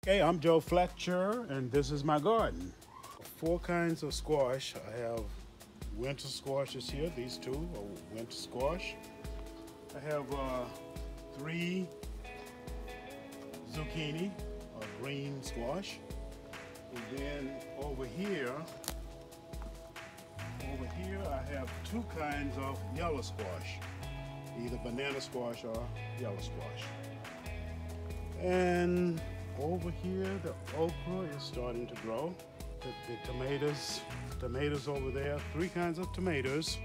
Okay, I'm Joe Fletcher, and this is my garden. 4 kinds of squash. I have winter squashes here. These 2 are winter squash. I have 3 zucchini, or green squash. And then over here I have 2 kinds of yellow squash, either banana squash or yellow squash. And over here, the okra is starting to grow. The tomatoes over there, 3 kinds of tomatoes.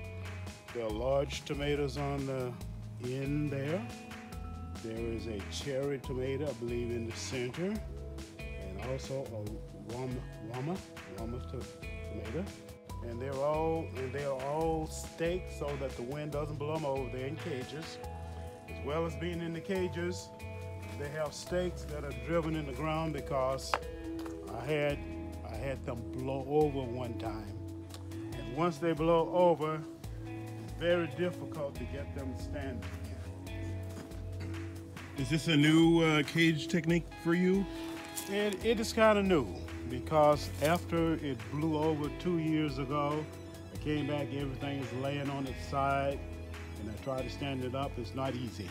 There are large tomatoes on the end there. There is a cherry tomato, I believe, in the center, and also a Roma tomato. And they're all staked so that the wind doesn't blow them over. They're in cages. As well as being in the cages, they have stakes that are driven in the ground because I had them blow over one time. And once they blow over, it's very difficult to get them standing again. Is this a new cage technique for you? It is kind of new because after it blew over 2 years ago, I came back, everything is laying on its side, and I tried to stand it up. It's not easy.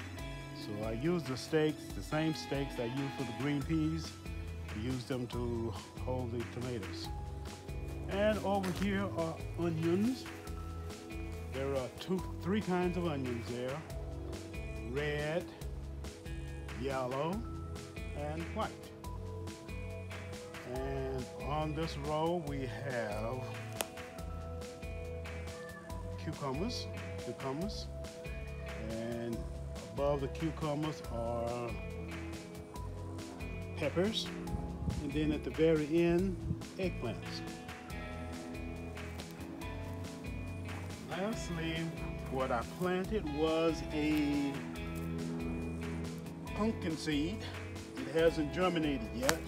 So I use the stakes, the same stakes I use for the green peas. I use them to hold the tomatoes. And over here are onions. There are 3 kinds of onions there: red, yellow, and white. And on this row we have cucumbers, and above the cucumbers are peppers, and then at the very end, eggplants. Lastly, what I planted was a pumpkin seed. It hasn't germinated yet,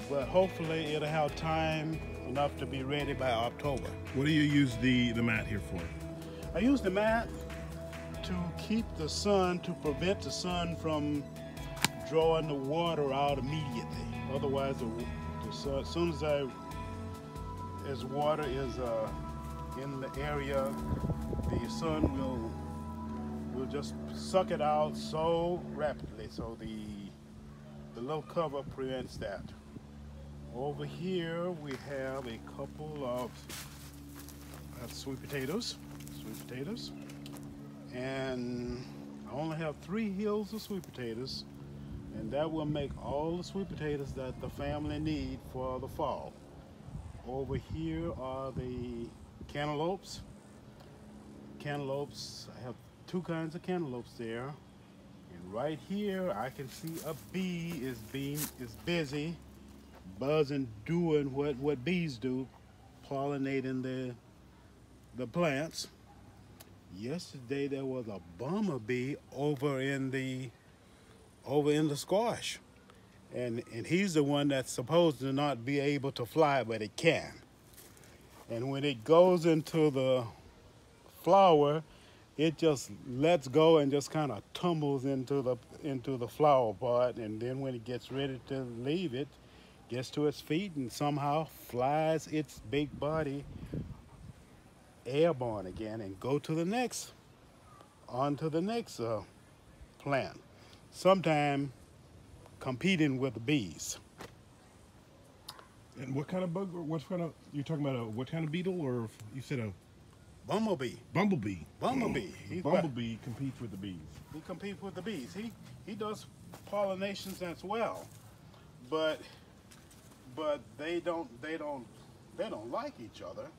but hopefully it'll have time enough to be ready by October. What do you use the mat here for? I use the mat to keep the sun, to prevent the sun from drawing the water out immediately. Otherwise, the sun, as soon as water is in the area, the sun will just suck it out so rapidly. So the little cover prevents that. Over here we have a couple of sweet potatoes. And I only have 3 hills of sweet potatoes, and that will make all the sweet potatoes that the family need for the fall. Over here are the cantaloupes. I have 2 kinds of cantaloupes there. And right here I can see a bee is busy buzzing, doing what bees do, pollinating the plants. Yesterday there was a bumblebee over in the squash, and he's the one that's supposed to not be able to fly, but it can. And when it goes into the flower, it just lets go and just kind of tumbles into the flower part, and then when it gets ready to leave, it gets to its feet and somehow flies its big body airborne again and go to the next, onto the next plant, sometime competing with the bees. And what kind of bug, you're talking about what kind of beetle, or you said a bumblebee? Bumblebee. Bumblebee competes with the bees. He competes with the bees. He does pollinations as well, but they don't like each other.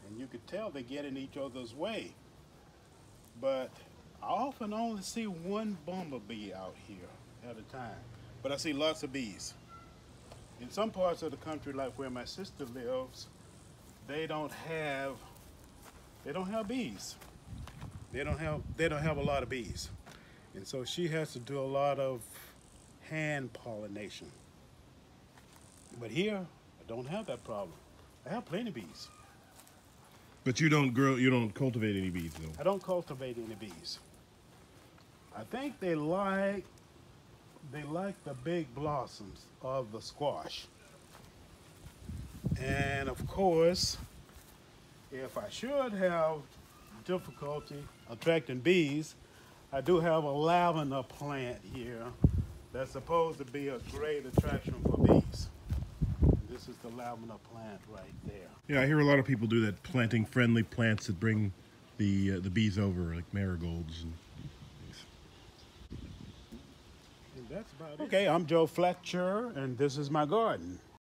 And you could tell they get in each other's way. But I often only see 1 bumblebee out here at a time. But I see lots of bees. In some parts of the country, like where my sister lives, they don't have bees. They don't have a lot of bees. And so she has to do a lot of hand pollination. But here, I don't have that problem. I have plenty of bees. But you don't cultivate any bees, though? I don't cultivate any bees. I think they like they like the big blossoms of the squash. And of course, if I should have difficulty attracting bees, I do have a lavender plant here that's supposed to be a great attraction for bees. And this is the lavender plant right there. Yeah, I hear a lot of people do that, planting friendly plants that bring the bees over, like marigolds and things. And that's about it. Okay, I'm Joe Fletcher, and this is my garden.